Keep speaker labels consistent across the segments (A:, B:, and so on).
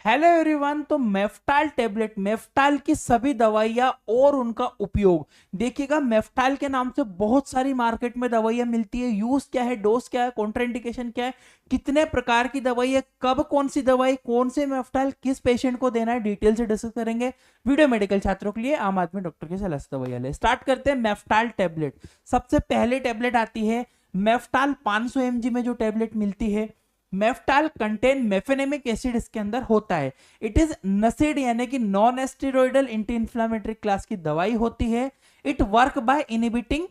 A: Hello everyone. तो Meftal tablet, Meftal की सभी दवाइयां और उनका उपयोग देखिएगा। मेफ्टाल के नाम से बहुत सारी मार्केट में दवाइयां मिलती है। यूज क्या है, डोज क्या है, कॉन्ट्राइंडिकेशन क्या है, कितने प्रकार की दवाई है, कब कौन सी दवाई, कौन से मेफ्टाल किस पेशेंट को देना है, डिटेल से डिस्कस करेंगे। वीडियो मेडिकल छात्रों के लिए आम आदमी डॉक्टर की सलाह से दवाइयां ले। स्टार्ट करते हैं मेफ्टाल टेबलेट। सबसे पहले टेबलेट आती है मेफ्टाल 500 mg में जो टेबलेट मिलती है। मेफ्टाल कंटेन मेफेनेमिक एसिड इसके अंदर होता है। इट इज नसिड यानी कि नॉन एस्टेरॉइडल एंटी इंफ्लेमेटरी क्लास की दवाई होती है। It work by inhibiting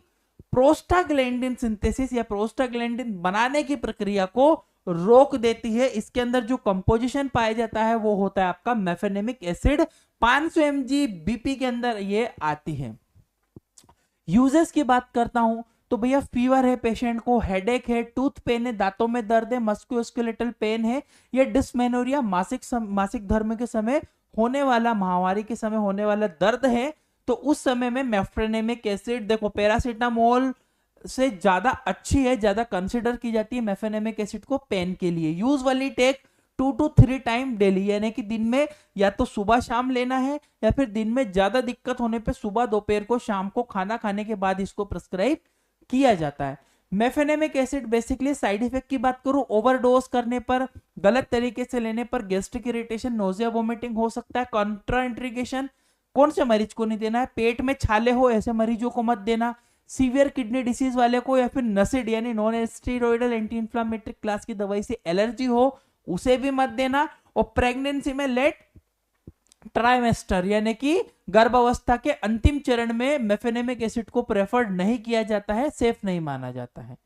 A: prostaglandin synthesis या प्रोस्टाग्लैंडिन बनाने की प्रक्रिया को रोक देती है। इसके अंदर जो कंपोजिशन पाया जाता है वो होता है आपका मेफेनेमिक एसिड। 500 mg बीपी के अंदर ये आती है। यूजेस की बात करता हूं तो भैया फीवर है पेशेंट को, हेडेक है, टूथ पेन है, दांतों में दर्द है, मस्कुलोस्केलेटल पेन है, या डिस्मेनोरिया मासिक धर्म के समय होने वाला, महामारी के समय होने वाला दर्द है, तो उस समय में मेफ्रेनेमिक एसिड, देखो पैरासीटामोल से ज्यादा अच्छी है, ज्यादा कंसिडर की जाती है मेफेनेमिक एसिड को पेन के लिए। Usually take 2 to 3 time daily, यानी कि दिन में या तो सुबह शाम लेना है, या फिर दिन में ज्यादा दिक्कत होने पे सुबह, दोपहर को, शाम को खाना खाने के बाद इसको प्रिस्क्राइब किया जाता है। Mefenamic acid basically side effect की बात करूं, ओवरडोज करने पर, गलत तरीके से लेने पर गैस्ट्रिक इरिटेशन, नोजिया, वोमिटिंग हो सकता है। कॉन्ट्राइंडिकेशन, कौन से मरीज को नहीं देना है, पेट में छाले हो ऐसे मरीजों को मत देना, सीवियर किडनी डिसीज वाले को, या फिर नसिड यानी non steroidal anti inflammatory class की दवाई से एलर्जी हो उसे भी मत देना। और प्रेगनेंसी में लेट ट्राइमेस्टर यानी कि गर्भावस्था के अंतिम चरण में मेफेनेमिक एसिड को प्रेफर्ड नहीं किया जाता है, सेफ नहीं माना जाता है।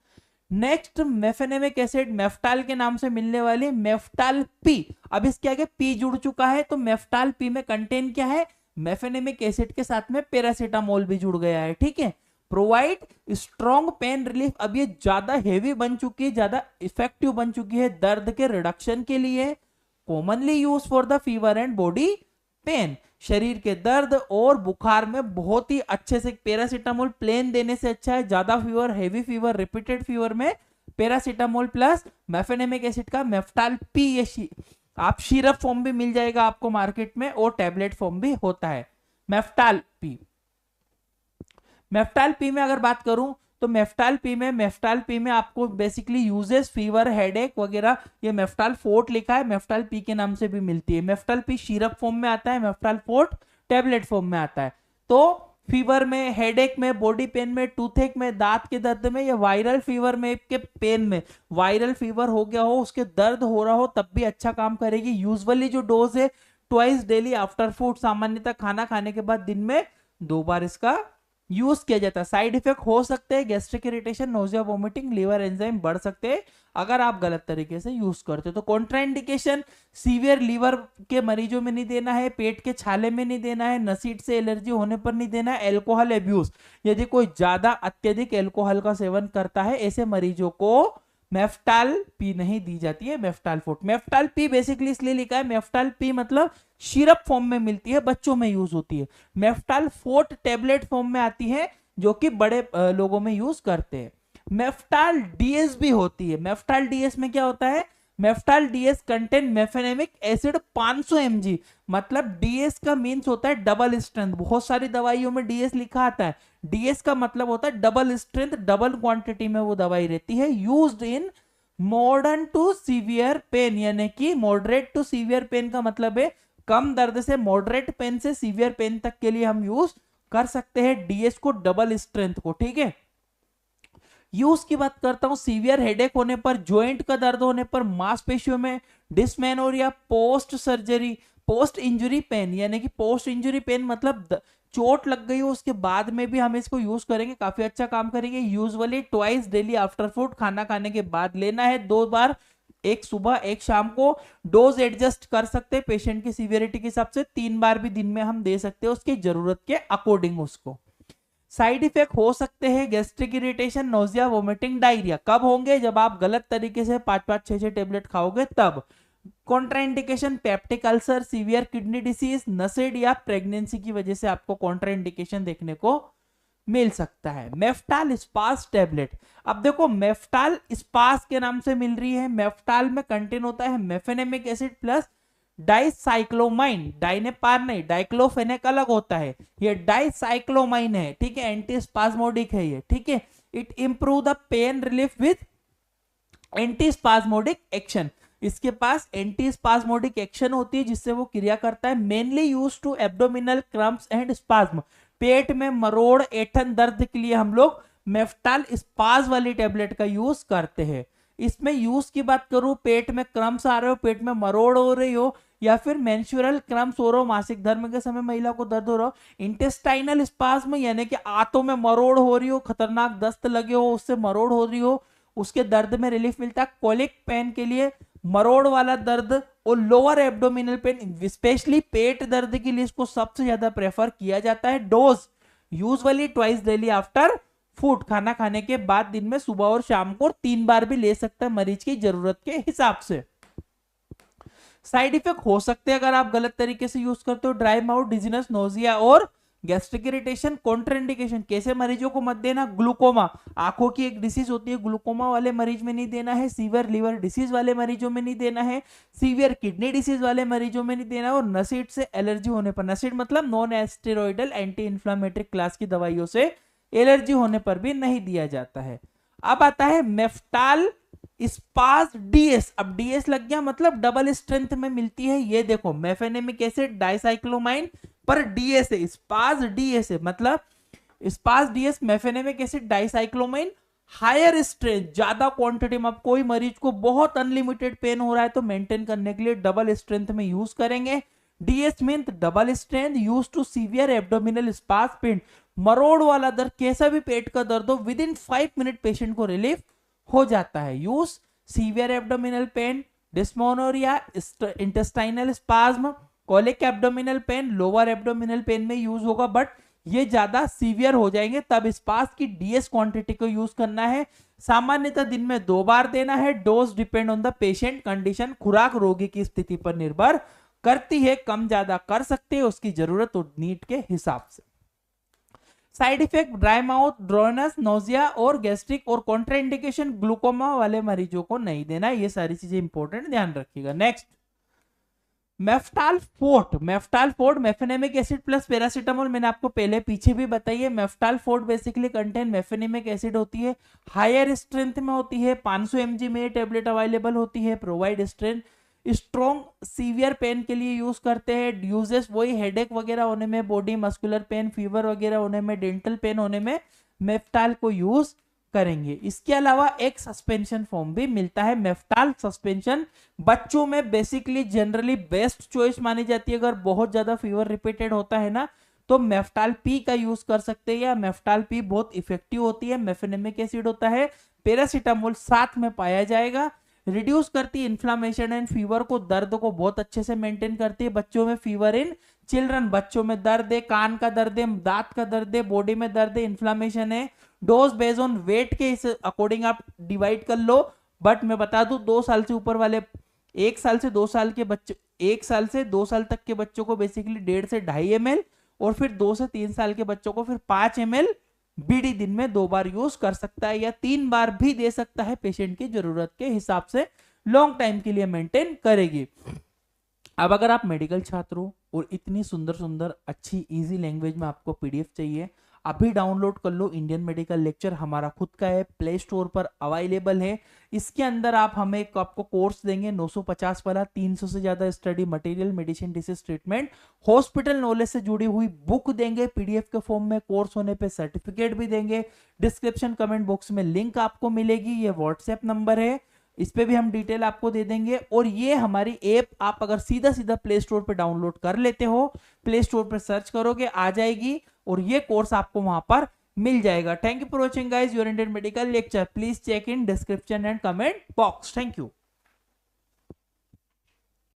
A: नेक्स्ट मेफेनेमिक एसिड, मेफ्टाल के नाम से मिलने वाली मेफ्टाल पी। अब इसके आगे पी जुड़ चुका है तो मेफ्टाल पी में कंटेन क्या है, मेफेनेमिक एसिड के साथ में पैरासीटामोल भी जुड़ गया है, ठीक है। प्रोवाइड स्ट्रॉन्ग पेन रिलीफ, अब ये ज्यादा हेवी बन चुकी है, ज्यादा इफेक्टिव बन चुकी है दर्द के रिडक्शन के लिए। Commonly use for the fever and body pain, शरीर के दर्द और बुखार में बहुत ही अच्छे से। पैरासीटामोल प्लेन देने से अच्छा है, ज्यादा fever, heavy fever, repeated fever में पैरासीटामोल प्लस मेफेनेमिक एसिड का मेफ्टाल पी, ये आप सिरप फॉर्म भी मिल जाएगा आपको मार्केट में, और टैबलेट फॉर्म भी होता है मेफ्टाल पी। मेफ्टाल पी में अगर बात करूं तो मेफ्टाल पी में आपको बेसिकली यूजेस फीवर, हेडेक वगैरह, ये मेफ्टाल फोर्ट लिखा है, मेफ्टाल पी के नाम से भी मिलती है। मेफ्टाल पी सिरप फॉर्म में आता है, मेफ्टाल फोर्ट टैबलेट फॉर्म में आता है। तो फीवर में, हेडेक में, बॉडी पेन में, टूथेक में, दांत के दर्द में, या वायरल फीवर में के पेन में, वायरल फीवर हो गया हो, उसके दर्द हो रहा हो, तब भी अच्छा काम करेगी। यूजुअली जो डोज है ट्वाइस डेली आफ्टर फूड, सामान्यतः खाना खाने के बाद दिन में 2 बार इसका यूज किया जाता है। साइड इफेक्ट हो सकते हैं gastric irritation, nausea, vomiting, liver enzyme बढ़ सकते हैं अगर आप गलत तरीके से यूज करते हो। तो कॉन्ट्राइंडिकेशन, सीवियर लीवर के मरीजों में नहीं देना है, पेट के छाले में नहीं देना है, नसीड से एलर्जी होने पर नहीं देना है। एल्कोहल एब्यूज, यदि कोई ज्यादा अत्यधिक एल्कोहल का सेवन करता है ऐसे मरीजों को मेफ्टाल पी नहीं दी जाती है, Meftal fort. Meftal P basically इसलिए लिखा है, मेफ्टाल पी मतलब सिरप फॉर्म में मिलती है, बच्चों में यूज होती है। मेफ्टाल फोर्ट टैबलेट फॉर्म में आती है जो कि बड़े लोगों में यूज करते हैं। मेफ्टाल डीएस भी होती है। मेफ्टाल डीएस में क्या होता है, Meftal DS contain mefenamic acid 500 mg, मतलब डीएस का मींस होता है डबल स्ट्रेंथ। बहुत सारी दवाइयों में डीएस लिखा आता है, डीएस का मतलब होता है डबल स्ट्रेंथ, डबल क्वांटिटी में वो दवाई रहती है। Used in modern to severe pain, यानी कि मॉडरेट टू सीवियर पेन का मतलब है कम दर्द से मॉडरेट पेन से सीवियर पेन तक के लिए हम यूज कर सकते हैं डीएस को, डबल स्ट्रेंथ को, ठीक है। यूज की बात करता हूं, सीवियर हेडेक होने पर, ज्वाइंट का दर्द होने पर, मांसपेशियों में dysmenorrhoea, post surgery, post injury pain, यानी कि पोस्ट इंजरी पेन मतलब चोट लग गई हो उसके बाद में भी हम इसको यूज करेंगे, काफी अच्छा काम करेंगे। Usually twice daily after food, खाना खाने के बाद लेना है, 2 बार, एक सुबह एक शाम को। डोज एडजस्ट कर सकते हैं पेशेंट की सीवियरिटी के हिसाब से, 3 बार भी दिन में हम दे सकते हैं उसकी जरूरत के अकॉर्डिंग उसको। साइड इफेक्ट हो सकते हैं gastric irritation, nausea, vomiting, diarrhoea. कब होंगे, जब आप गलत तरीके से 5-5, 6-6 टेबलेट खाओगे तब। Contraindication, peptic ulcer, severe kidney disease, NSAID या प्रेगनेंसी की वजह से आपको कॉन्ट्राइंडिकेशन देखने को मिल सकता है। मेफ्टाल स्पास टेबलेट, अब देखो मेफ्टाल स्पास के नाम से मिल रही है। मेफ्टाल में कंटेन होता है मेफेनेमिक एसिड प्लस डाइसाइक्लोमाइन, डाई ने पार नहीं, डाइक्लोफेनेक अलग होता है, ये डाइसाइक्लोमाइन है, ठीक है, एंटी स्पाज्मोडिक है ये, ठीक है। It improve the pain relief with anti spasmodic action, इसके पास एंटी स्पाज्मोडिक एक्शन होती है जिससे वो क्रिया करता है। Mainly use to abdominal cramps and spasm, पेट में मरोड़ ऐठन दर्द के लिए हम लोग मेफ्टाल स्पाज वाली टेबलेट का यूज करते हैं। इसमें यूज की बात करूं, पेट में क्रम्प्स आ रहे हो, पेट में मरोड़ हो रही हो, या फिर मेंस्ट्रुअल क्रम्प्स हो रहा हो, मासिक धर्म के समय महिला को दर्द हो रहा हो, इंटेस्टाइनल स्पाज्म यानी कि आंतों में मरोड़ हो रही हो, खतरनाक दस्त लगे हो, उससे मरोड़ हो रही हो, उसके दर्द में रिलीफ मिलता है। कोलिक पेन के लिए मरोड़ वाला दर्द और लोअर एब्डोमिनल पेन, स्पेशली पेट दर्द के लिए इसको सबसे ज्यादा प्रेफर किया जाता है। Dose usually twice daily after food, खाना खाने के बाद दिन में सुबह और शाम को 3 बार भी ले सकता है मरीज की जरूरत के हिसाब से। साइड इफेक्ट हो सकते हैं अगर आप गलत तरीके से यूज करते हो, ड्राई माउथ, डिजीनेस, नोजिया और गैस्ट्रिक इरिटेशन। कॉन्ट्राइंडिकेशन, कैसे मरीजों को मत देना, ग्लूकोमा, आंखों की एक डिसीज होती है, ग्लूकोमा वाले मरीज में नहीं देना है, सीवियर लिवर डिसीज वाले मरीजों में नहीं देना है, सीवियर किडनी डिसीज वाले मरीजों में नहीं देना है, और नसीड से एलर्जी होने पर, नसीड मतलब नॉन एस्टेरॉइडल एंटी इंफ्लेमेटरी क्लास की दवाइयों से एलर्जी होने पर भी नहीं दिया जाता है। अब आता है मेफ्टाल स्पाज डीएस, अब डीएस लग गया मतलब डबल स्ट्रेंथ में मिलती है, ये देखो मेफेनेमिक एसिड डाइसाइक्लोमाइन पर डीएस है, स्पाज डीएस है, मतलब Spas DS mefenamic acid dicyclomine higher strength, ज्यादा क्वांटिटी में। अब कोई मरीज को बहुत अनलिमिटेड पेन हो रहा है तो मेंटेन करने के लिए डबल स्ट्रेंथ में यूज करेंगे। DS mean double strength use to severe abdominal spas pain, मरोड़ वाला दर्द, कैसा भी पेट का दर्द हो, विद इन 5 मिनट पेशेंट को रिलीफ हो जाता है। Use severe abdominal pain, dysmenorrhoea, intestinal spasm, colic abdominal pain, lower abdominal pain में यूज होगा, बट ये ज्यादा सीवियर हो जाएंगे तब स्पास की डीएस क्वांटिटी को यूज करना है। सामान्यतः दिन में 2 बार देना है। Dose depend on the patient condition, खुराक रोगी की स्थिति पर निर्भर करती है, कम ज्यादा कर सकते हैं उसकी जरूरत और नीड के हिसाब से। Side effect, dry mouth, dryness, nausea और गैस्ट्रिक और कॉन्ट्राइंडिकेशन, ग्लूकोमा वाले मरीजों को नहीं देना, ये सारी चीजें इंपॉर्टेंट ध्यान रखिएगा। Next Meftal fort, Meftal fort mefenamic acid plus paracetamol, मैंने आपको पहले पीछे भी बताई है। Meftal fort basically contain mefenamic acid होती है, हायर स्ट्रेंथ में होती है, 500 mg में टेबलेट अवेलेबल होती है, provide strength, strong severe pain के लिए यूज करते हैं। यूजेस वही हेडेक वगैरह होने में, बॉडी मस्कुलर पेन, फीवर वगैरह होने में, डेंटल पेन होने में मेफ्टाल को यूज करेंगे। इसके अलावा एक सस्पेंशन फॉर्म भी मिलता है, मेफ्टाल सस्पेंशन, बच्चों में बेसिकली जनरली बेस्ट चॉइस मानी जाती है। अगर बहुत ज्यादा फीवर रिपीटेड होता है ना तो मेफ्टाल पी का यूज कर सकते हैं, या मेफ्टाल पी बहुत इफेक्टिव होती है, मेफेनेमिक एसिड होता है, पैरासीटामोल साथ में पाया जाएगा। रिड्यूस करती है इन्फ्लामेशन एंड फीवर को, दर्द को बहुत अच्छे से मेंटेन करती है। बच्चों में फीवर इन चिल्ड्रन, बच्चों में दर्द है, कान का दर्द है, दांत का दर्द है, बॉडी में दर्द है, इन्फ्लामेशन है। डोज बेस्ड ऑन वेट के इस अकॉर्डिंग आप डिवाइड कर लो, बट मैं बता दूं 2 साल से ऊपर वाले, 1 साल से 2 साल के बच्चे, 1 साल से 2 साल तक के बच्चों को बेसिकली 1.5 से 2.5 ml, और फिर 2 से 3 साल के बच्चों को फिर 5 ml बीडी दिन में 2 बार यूज कर सकता है, या 3 बार भी दे सकता है, पेशेंट की जरूरत के हिसाब से लॉन्ग टाइम के लिए मेंटेन करेगी। अब अगर आप मेडिकल छात्र हो और इतनी सुंदर सुंदर अच्छी इजी लैंग्वेज में आपको पीडीएफ चाहिए, अभी डाउनलोड कर लो इंडियन मेडिकल लेक्चर, हमारा खुद का है, प्ले स्टोर पर अवेलेबल है। इसके अंदर आप हमें आपको कोर्स देंगे 950 वाला, 300 से ज्यादा study material, medicine, disease treatment, hospital knowledge से जुड़ी हुई बुक देंगे पीडीएफ के फॉर्म में, कोर्स होने पे सर्टिफिकेट भी देंगे। डिस्क्रिप्शन कमेंट बॉक्स में लिंक आपको मिलेगी, ये व्हाट्सएप नंबर है, इस पे भी हम डिटेल आपको दे देंगे। और ये हमारी ऐप आप अगर सीधा सीधा प्ले स्टोर पे डाउनलोड कर लेते हो, प्ले स्टोर पर सर्च करोगे आ जाएगी, और ये कोर्स आपको वहां पर मिल जाएगा। Thank you for watching guys your Indian medical lecture, please check in description and comment box. Thank you.